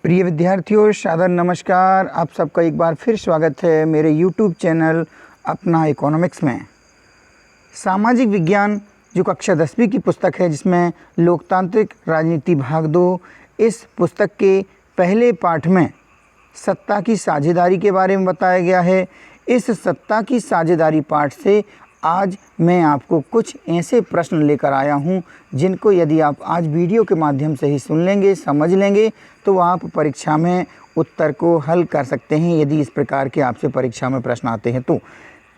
प्रिय विद्यार्थियों, सादर नमस्कार। आप सबका एक बार फिर स्वागत है मेरे YouTube चैनल अपना इकोनॉमिक्स में। सामाजिक विज्ञान जो कक्षा 10वीं की पुस्तक है, जिसमें लोकतांत्रिक राजनीति भाग 2, इस पुस्तक के पहले पाठ में सत्ता की साझेदारी के बारे में बताया गया है। इस सत्ता की साझेदारी पाठ से आज मैं आपको कुछ ऐसे प्रश्न लेकर आया हूं, जिनको यदि आप आज वीडियो के माध्यम से ही सुन लेंगे, समझ लेंगे, तो आप परीक्षा में उत्तर को हल कर सकते हैं, यदि इस प्रकार के आपसे परीक्षा में प्रश्न आते हैं तो।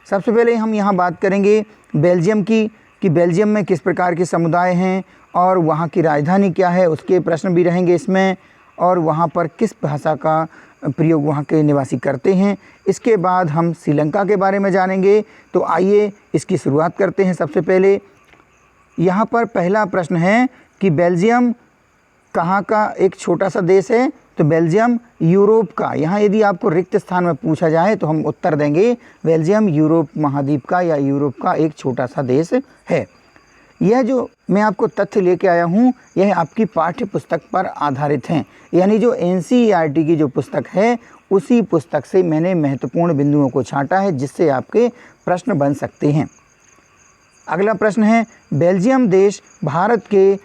सबसे पहले हम यहाँ बात करेंगे बेल्जियम की, कि बेल्जियम में किस प्रकार के समुदाय हैं और वहाँ की राजधानी क्या है, उसके प्रश्न भी रहेंगे इसमें, और वहाँ पर किस भाषा का प्रयोग वहाँ के निवासी करते हैं। इसके बाद हम श्रीलंका के बारे में जानेंगे। तो आइए इसकी शुरुआत करते हैं। सबसे पहले यहाँ पर पहला प्रश्न है कि बेल्जियम कहाँ का एक छोटा सा देश है। तो बेल्जियम यूरोप का। यहाँ यदि आपको रिक्त स्थान में पूछा जाए तो हम उत्तर देंगे बेल्जियम यूरोप महाद्वीप का या यूरोप का एक छोटा सा देश है। यह जो मैं आपको तथ्य लेके आया हूँ, यह आपकी पाठ्य पुस्तक पर आधारित हैं, यानी जो NCERT की जो पुस्तक है उसी पुस्तक से मैंने महत्वपूर्ण बिंदुओं को छांटा है, जिससे आपके प्रश्न बन सकते हैं। अगला प्रश्न है, बेल्जियम देश भारत के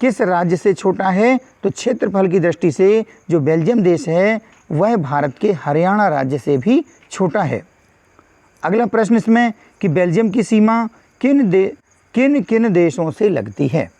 किस राज्य से छोटा है। तो क्षेत्रफल की दृष्टि से जो बेल्जियम देश है वह भारत के हरियाणा राज्य से भी छोटा है। अगला प्रश्न इसमें कि बेल्जियम की सीमा किन किन देशों से लगती है।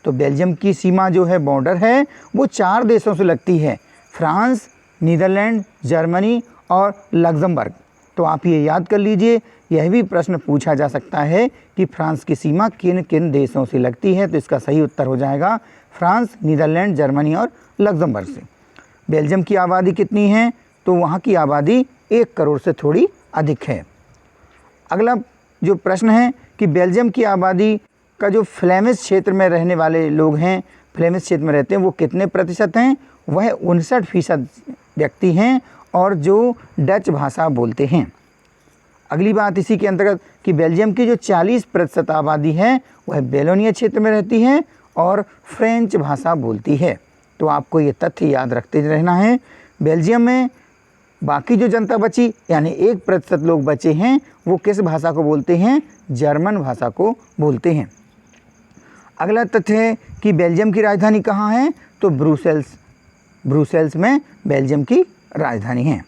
तो बेल्जियम की सीमा जो है, बॉर्डर है, वो 4 देशों से लगती है, फ्रांस, नीदरलैंड, जर्मनी और लग्जमबर्ग। तो आप ये याद कर लीजिए, यह भी प्रश्न पूछा जा सकता है कि फ्रांस की सीमा किन किन देशों से लगती है। तो इसका सही उत्तर हो जाएगा फ्रांस, नीदरलैंड, जर्मनी और लग्जमबर्ग से। बेल्जियम की आबादी कितनी है। तो वहाँ की आबादी 1 करोड़ से थोड़ी अधिक है। अगला जो प्रश्न है कि बेल्जियम की आबादी का जो फ्लेमिश क्षेत्र में रहने वाले लोग हैं, फ्लेमिश क्षेत्र में रहते हैं, वो कितने प्रतिशत हैं। वह 59% व्यक्ति हैं और जो डच भाषा बोलते हैं। अगली बात इसी के अंतर्गत कि बेल्जियम की जो 40% आबादी है वह बेलोनिया क्षेत्र में रहती है और फ्रेंच भाषा बोलती है। तो आपको ये तथ्य याद रखते रहना है। बेल्जियम में बाकी जो जनता बची, यानी 1% लोग बचे हैं, वो किस भाषा को बोलते हैं, जर्मन भाषा को बोलते हैं। अगला तथ्य है कि बेल्जियम की राजधानी कहाँ है। तो ब्रुसेल्स में बेल्जियम की राजधानी है।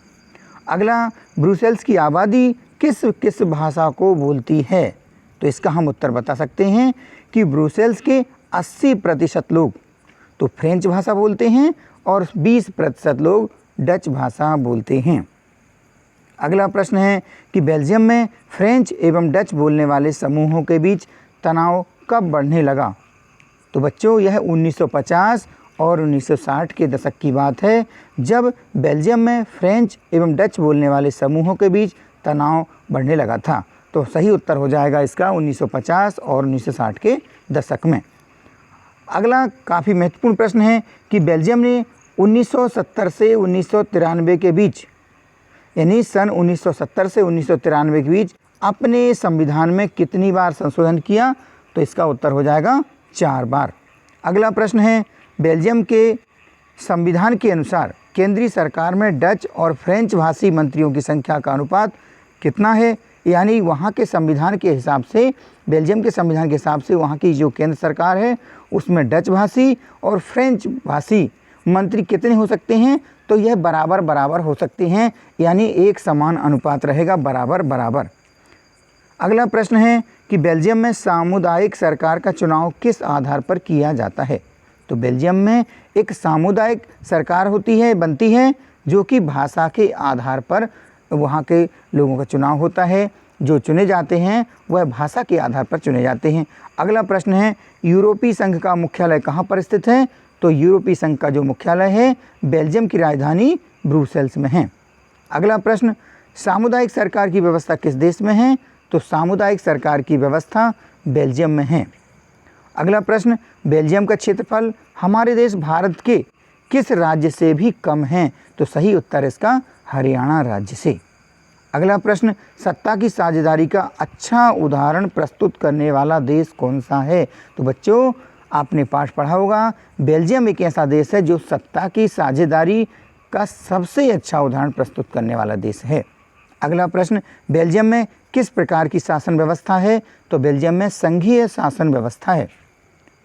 अगला, ब्रुसेल्स की आबादी किस किस भाषा को बोलती है। तो इसका हम उत्तर बता सकते हैं कि ब्रुसेल्स के 80% लोग तो फ्रेंच भाषा बोलते हैं और 20% लोग डच भाषा बोलते हैं। अगला प्रश्न है कि बेल्जियम में फ्रेंच एवं डच बोलने वाले समूहों के बीच तनाव कब बढ़ने लगा। तो बच्चों, यह 1950 और 1960 के दशक की बात है, जब बेल्जियम में फ्रेंच एवं डच बोलने वाले समूहों के बीच तनाव बढ़ने लगा था। तो सही उत्तर हो जाएगा इसका 1950 और 1960 के दशक में। अगला काफ़ी महत्वपूर्ण प्रश्न है कि बेल्जियम ने 1970 से 1993 के बीच, यानी सन 1970 से 1993 के बीच अपने संविधान में कितनी बार संशोधन किया। तो इसका उत्तर हो जाएगा 4 बार। अगला प्रश्न है, बेल्जियम के संविधान के अनुसार केंद्रीय सरकार में डच और फ्रेंच भाषी मंत्रियों की संख्या का अनुपात कितना है। यानी वहाँ के संविधान के हिसाब से, बेल्जियम के संविधान के हिसाब से वहाँ की जो केंद्र सरकार है उसमें डच भाषी और फ्रेंच भाषी मंत्री कितने हो सकते हैं। तो यह बराबर बराबर हो सकते हैं, यानी एक समान अनुपात रहेगा, बराबर बराबर। अगला प्रश्न है कि बेल्जियम में सामुदायिक सरकार का चुनाव किस आधार पर किया जाता है। तो बेल्जियम में एक सामुदायिक सरकार बनती है, जो कि भाषा के आधार पर वहाँ के लोगों का चुनाव होता है। जो चुने जाते हैं वह भाषा के आधार पर चुने जाते हैं। अगला प्रश्न है, यूरोपीय संघ का मुख्यालय कहाँ पर स्थित है। तो यूरोपीय संघ का जो मुख्यालय है बेल्जियम की राजधानी ब्रुसेल्स में है। अगला प्रश्न, सामुदायिक सरकार की व्यवस्था किस देश में है। तो सामुदायिक सरकार की व्यवस्था बेल्जियम में है। अगला प्रश्न, बेल्जियम का क्षेत्रफल हमारे देश भारत के किस राज्य से भी कम है। तो सही उत्तर इसका हरियाणा राज्य से। अगला प्रश्न, सत्ता की साझेदारी का अच्छा उदाहरण प्रस्तुत करने वाला देश कौन सा है। तो बच्चों, आपने पाठ पढ़ा होगा, बेल्जियम एक ऐसा देश है जो सत्ता की साझेदारी का सबसे अच्छा उदाहरण प्रस्तुत करने वाला देश है। अगला प्रश्न, बेल्जियम में किस प्रकार की शासन व्यवस्था है? तो बेल्जियम में संघीय शासन व्यवस्था है।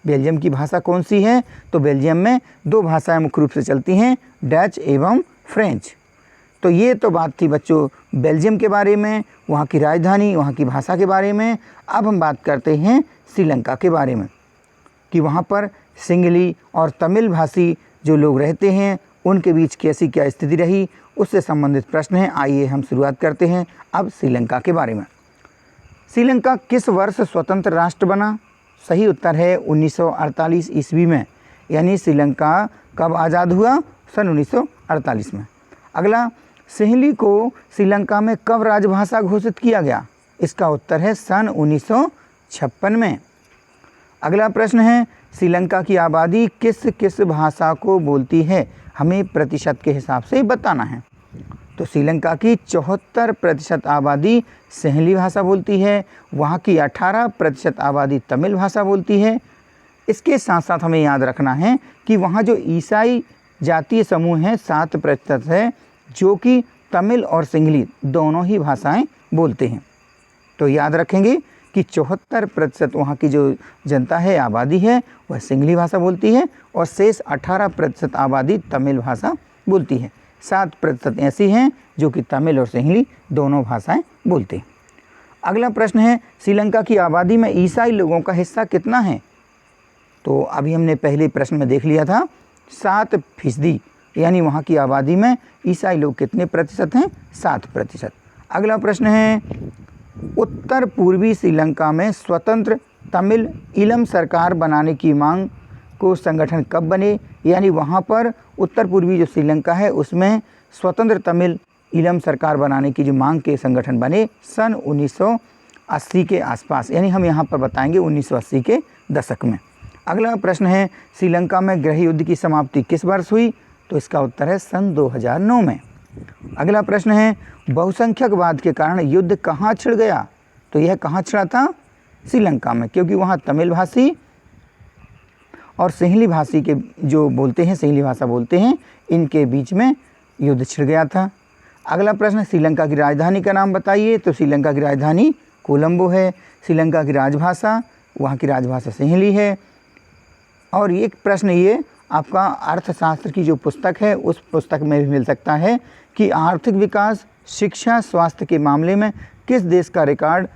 बेल्जियम की भाषा कौन सी है? तो बेल्जियम में 2 भाषाएं मुख्य रूप से चलती हैं, डच एवं फ्रेंच। तो ये तो बात थी बच्चों बेल्जियम के बारे में, वहाँ की राजधानी, वहाँ की भाषा के बारे में। अब हम बात करते हैं श्रीलंका के बारे में कि वहाँ पर सिंहली और तमिल भाषी जो लोग रहते हैं उनके बीच कैसी क्या स्थिति रही, उससे संबंधित प्रश्न है। आइए हम शुरुआत करते हैं अब श्रीलंका के बारे में। श्रीलंका किस वर्ष स्वतंत्र राष्ट्र बना? सही उत्तर है 1948 ईस्वी में। यानी श्रीलंका कब आज़ाद हुआ? सन 1948 में। अगला, सिंहली को श्रीलंका में कब राजभाषा घोषित किया गया? इसका उत्तर है सन 1956 में। अगला प्रश्न है, श्रीलंका की आबादी किस किस भाषा को बोलती है? हमें प्रतिशत के हिसाब से बताना है। तो श्रीलंका की 74% आबादी सिंहली भाषा बोलती है, वहाँ की 18% आबादी तमिल भाषा बोलती है। इसके साथ साथ हमें याद रखना है कि वहाँ जो ईसाई जातीय समूह हैं 7% है, जो कि तमिल और सिंहली दोनों ही भाषाएं बोलते हैं। तो याद रखेंगे कि 74% वहाँ की जो जनता है, आबादी है, वह सिंहली भाषा बोलती है और शेष 18% आबादी तमिल भाषा बोलती है। 7% ऐसी हैं जो कि तमिल और सिंहली दोनों भाषाएं बोलते हैं। अगला प्रश्न है, श्रीलंका की आबादी में ईसाई लोगों का हिस्सा कितना है? तो अभी हमने पहले प्रश्न में देख लिया था 7%, यानी वहाँ की आबादी में ईसाई लोग कितने प्रतिशत हैं? 7%। अगला प्रश्न है, उत्तर पूर्वी श्रीलंका में स्वतंत्र तमिल ईलम सरकार बनाने की मांग को संगठन कब बने? यानी वहाँ पर उत्तर पूर्वी जो श्रीलंका है उसमें स्वतंत्र तमिल ईलम सरकार बनाने की जो मांग के संगठन बने सन 1980 के आसपास, यानी हम यहाँ पर बताएंगे 1980 के दशक में। अगला प्रश्न है, श्रीलंका में गृह युद्ध की समाप्ति किस वर्ष हुई? तो इसका उत्तर है सन 2009 में। अगला प्रश्न है, बहुसंख्यकवाद के कारण युद्ध कहाँ छिड़ गया? तो यह कहाँ छिड़ा था? श्रीलंका में, क्योंकि वहाँ तमिल भाषी और सिंहली भाषी के जो बोलते हैं, सिंहली भाषा बोलते हैं, इनके बीच में युद्ध छिड़ गया था। अगला प्रश्न, श्रीलंका की राजधानी का नाम बताइए। तो श्रीलंका की राजधानी कोलंबो है। श्रीलंका की राजभाषा, वहाँ की राजभाषा सिंहली है। और एक प्रश्न ये आपका अर्थशास्त्र की जो पुस्तक है उस पुस्तक में भी मिल सकता है कि आर्थिक विकास, शिक्षा, स्वास्थ्य के मामले में किस देश का रिकॉर्ड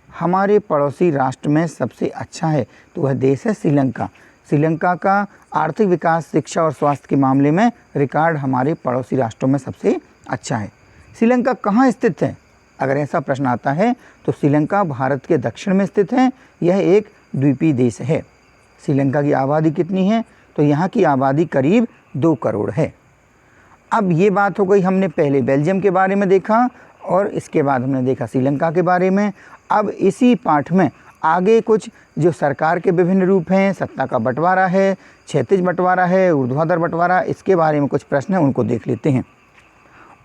हमारे पड़ोसी राष्ट्र में सबसे अच्छा है? तो वह देश है श्रीलंका। श्रीलंका का आर्थिक विकास, शिक्षा और स्वास्थ्य के मामले में रिकॉर्ड हमारे पड़ोसी राष्ट्रों में सबसे अच्छा है। श्रीलंका कहाँ स्थित है? अगर ऐसा प्रश्न आता है तो श्रीलंका भारत के दक्षिण में स्थित है। यह एक द्वीपीय देश है। श्रीलंका की आबादी कितनी है? तो यहाँ की आबादी करीब 2 करोड़ है। अब ये बात हो गई, हमने पहले बेल्जियम के बारे में देखा और इसके बाद हमने देखा श्रीलंका के बारे में। अब इसी पाठ में आगे कुछ जो सरकार के विभिन्न रूप हैं, सत्ता का बंटवारा है, क्षैतिज बंटवारा है, ऊर्ध्वाधर बंटवारा, इसके बारे में कुछ प्रश्न हैं, उनको देख लेते हैं।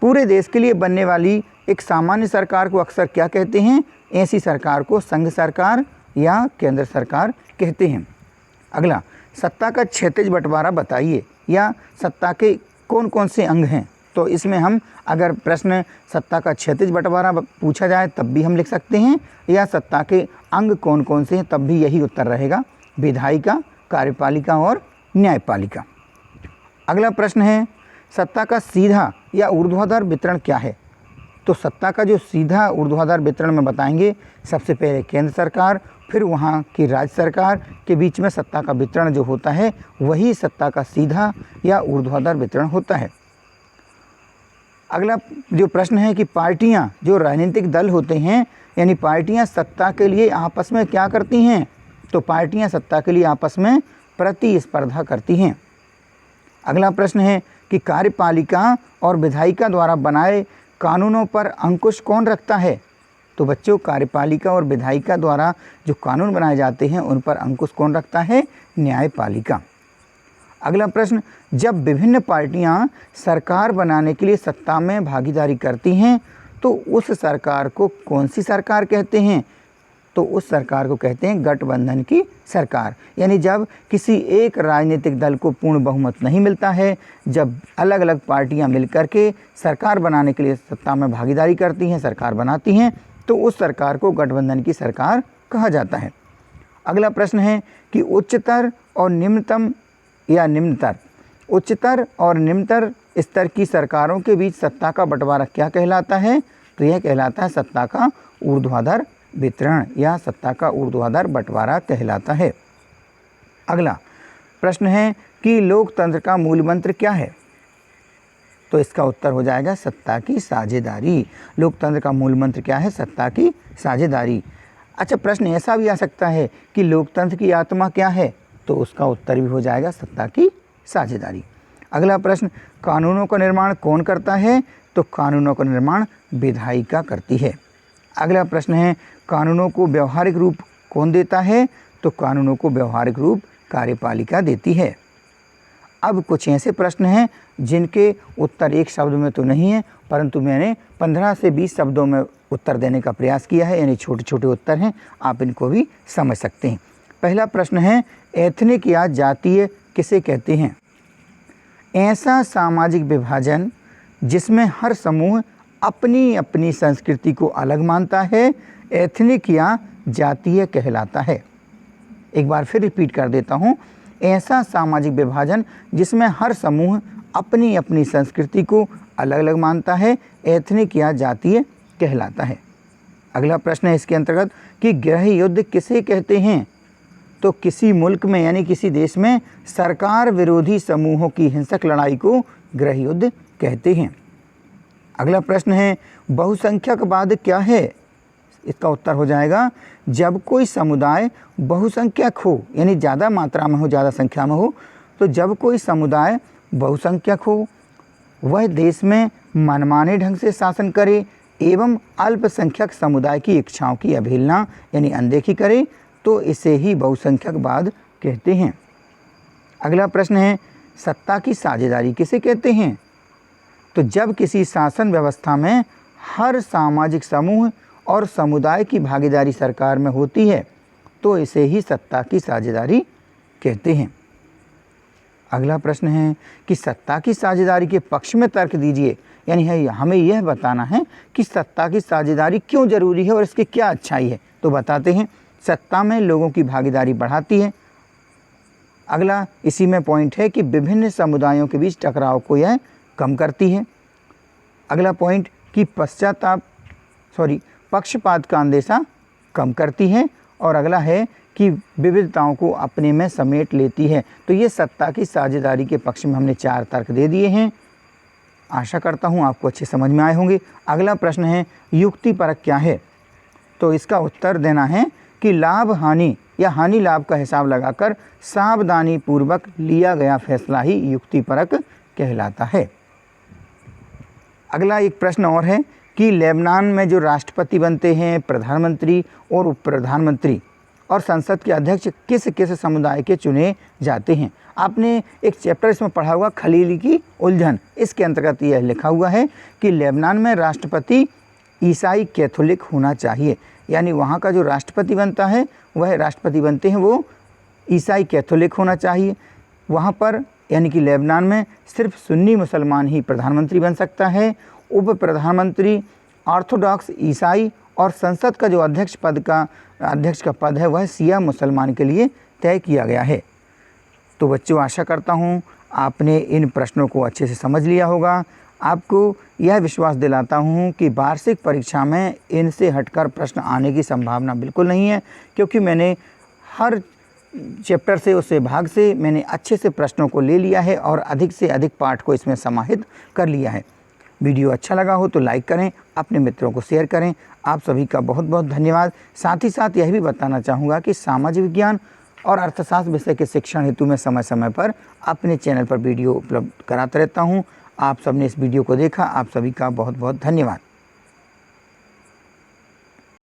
पूरे देश के लिए बनने वाली एक सामान्य सरकार को अक्सर क्या कहते हैं? ऐसी सरकार को संघ सरकार या केंद्र सरकार कहते हैं। अगला, सत्ता का क्षैतिज बंटवारा बताइए, या सत्ता के कौन कौन से अंग हैं? तो इसमें हम अगर प्रश्न सत्ता का क्षैतिज बंटवारा पूछा जाए तब भी हम लिख सकते हैं, या सत्ता के अंग कौन कौन से हैं तब भी यही उत्तर रहेगा, विधायिका, कार्यपालिका और न्यायपालिका। अगला प्रश्न है, सत्ता का सीधा या ऊर्ध्वाधर वितरण क्या है? तो सत्ता का जो सीधा ऊर्ध्वाधर वितरण में बताएंगे, सबसे पहले केंद्र सरकार, फिर वहाँ की राज्य सरकार के बीच में सत्ता का वितरण जो होता है वही सत्ता का सीधा या ऊर्ध्वाधर वितरण होता है। अगला जो प्रश्न है कि पार्टियां, जो राजनीतिक दल होते हैं, यानी पार्टियां सत्ता के लिए आपस में क्या करती हैं? तो पार्टियां सत्ता के लिए आपस में प्रतिस्पर्धा करती हैं। अगला प्रश्न है कि कार्यपालिका और विधायिका द्वारा बनाए कानूनों पर अंकुश कौन रखता है? तो बच्चों, कार्यपालिका और विधायिका द्वारा जो कानून बनाए जाते हैं उन पर अंकुश कौन रखता है? न्यायपालिका। अगला प्रश्न, जब विभिन्न पार्टियां सरकार बनाने के लिए सत्ता में भागीदारी करती हैं तो उस सरकार को कौन सी सरकार कहते हैं? तो उस सरकार को कहते हैं गठबंधन की सरकार। यानी जब किसी एक राजनीतिक दल को पूर्ण बहुमत नहीं मिलता है, जब अलग अलग पार्टियां मिलकर के सरकार बनाने के लिए सत्ता में भागीदारी करती हैं, सरकार बनाती हैं, तो उस सरकार को गठबंधन की सरकार कहा जाता है। अगला प्रश्न है कि उच्चतर और निम्नतम या निम्नतर, उच्चतर और निम्नतर स्तर की सरकारों के बीच सत्ता का बंटवारा क्या कहलाता है? तो यह कहलाता है सत्ता का ऊर्ध्वाधर वितरण या सत्ता का ऊर्ध्वाधर बंटवारा कहलाता है। अगला प्रश्न है कि लोकतंत्र का मूल मंत्र क्या है? तो इसका उत्तर हो जाएगा सत्ता की साझेदारी। लोकतंत्र का मूल मंत्र क्या है? सत्ता की साझेदारी। अच्छा, प्रश्न ऐसा भी आ सकता है कि लोकतंत्र की आत्मा क्या है? तो उसका उत्तर भी हो जाएगा सत्ता की साझेदारी। अगला प्रश्न, कानूनों का निर्माण कौन करता है? तो कानूनों का निर्माण विधायिका करती है। अगला प्रश्न है, कानूनों को व्यवहारिक रूप कौन देता है? तो कानूनों को व्यवहारिक रूप कार्यपालिका देती है। अब कुछ ऐसे प्रश्न हैं जिनके उत्तर एक शब्द में तो नहीं है, परंतु मैंने 15 से 20 शब्दों में उत्तर देने का प्रयास किया है, यानी छोटे छोटे उत्तर हैं, आप इनको भी समझ सकते हैं। पहला प्रश्न है, एथनिक या जातीय किसे कहते हैं? ऐसा सामाजिक विभाजन जिसमें हर समूह अपनी अपनी संस्कृति को अलग मानता है, एथनिक या जातीय कहलाता है। एक बार फिर रिपीट कर देता हूँ, ऐसा सामाजिक विभाजन जिसमें हर समूह अपनी अपनी संस्कृति को अलग अलग मानता है, एथनिक या जातीय कहलाता है। अगला प्रश्न है इसके अंतर्गत कि गृह युद्ध किसे कहते हैं? तो किसी मुल्क में यानी किसी देश में सरकार विरोधी समूहों की हिंसक लड़ाई को गृह युद्ध कहते हैं। अगला प्रश्न है, बहुसंख्यकवाद क्या है? इसका उत्तर हो जाएगा जब कोई समुदाय बहुसंख्यक हो, यानी ज़्यादा मात्रा में हो, ज़्यादा संख्या में हो, तो जब कोई समुदाय बहुसंख्यक हो, वह देश में मनमाने ढंग से शासन करे एवं अल्पसंख्यक समुदाय की इच्छाओं की अवहेलना यानी अनदेखी करे, तो इसे ही बहुसंख्यकवाद कहते हैं। अगला प्रश्न है, सत्ता की साझेदारी किसे कहते हैं? तो जब किसी शासन व्यवस्था में हर सामाजिक समूह और समुदाय की भागीदारी सरकार में होती है, तो इसे ही सत्ता की साझेदारी कहते हैं। अगला प्रश्न है कि सत्ता की साझेदारी के पक्ष में तर्क दीजिए, यानी हमें यह बताना है कि सत्ता की साझेदारी क्यों जरूरी है और इसकी क्या अच्छाई है। तो बताते हैं, सत्ता में लोगों की भागीदारी बढ़ाती है। अगला इसी में पॉइंट है कि विभिन्न समुदायों के बीच टकराव को यह कम करती है। अगला पॉइंट कि पक्षपात का अंदेशा कम करती है। और अगला है कि विविधताओं को अपने में समेट लेती है। तो ये सत्ता की साझेदारी के पक्ष में हमने 4 तर्क दे दिए हैं। आशा करता हूँ आपको अच्छे समझ में आए होंगे। अगला प्रश्न है, युक्तिपरक क्या है? तो इसका उत्तर देना है कि लाभ हानि या हानि लाभ का हिसाब लगाकर सावधानी पूर्वक लिया गया फैसला ही युक्तिपरक कहलाता है। अगला एक प्रश्न और है कि लेबनान में जो राष्ट्रपति बनते हैं, प्रधानमंत्री और उप प्रधानमंत्री और संसद के अध्यक्ष किस किस समुदाय के चुने जाते हैं? आपने एक चैप्टर इसमें पढ़ा हुआ खलीली की उलझन, इसके अंतर्गत यह लिखा हुआ है कि लेबनान में राष्ट्रपति ईसाई कैथोलिक होना चाहिए, यानी वहाँ का जो राष्ट्रपति बनता है वह राष्ट्रपति बनते हैं वो ईसाई कैथोलिक होना चाहिए। वहाँ पर यानी कि लेबनान में सिर्फ सुन्नी मुसलमान ही प्रधानमंत्री बन सकता है, उप प्रधानमंत्री ऑर्थोडॉक्स ईसाई, और संसद का जो अध्यक्ष का पद है वह शिया मुसलमान के लिए तय किया गया है। तो बच्चों, आशा करता हूँ आपने इन प्रश्नों को अच्छे से समझ लिया होगा। आपको यह विश्वास दिलाता हूँ कि वार्षिक परीक्षा में इनसे हटकर प्रश्न आने की संभावना बिल्कुल नहीं है, क्योंकि मैंने हर चैप्टर से उस भाग से मैंने अच्छे से प्रश्नों को ले लिया है और अधिक से अधिक पाठ को इसमें समाहित कर लिया है। वीडियो अच्छा लगा हो तो लाइक करें, अपने मित्रों को शेयर करें। आप सभी का बहुत बहुत धन्यवाद। साथ ही साथ यह भी बताना चाहूँगा कि सामाजिक विज्ञान और अर्थशास्त्र विषय के शिक्षण हेतु मैं समय समय पर अपने चैनल पर वीडियो उपलब्ध कराता रहता हूँ। आप सबने इस वीडियो को देखा, आप सभी का बहुत बहुत धन्यवाद।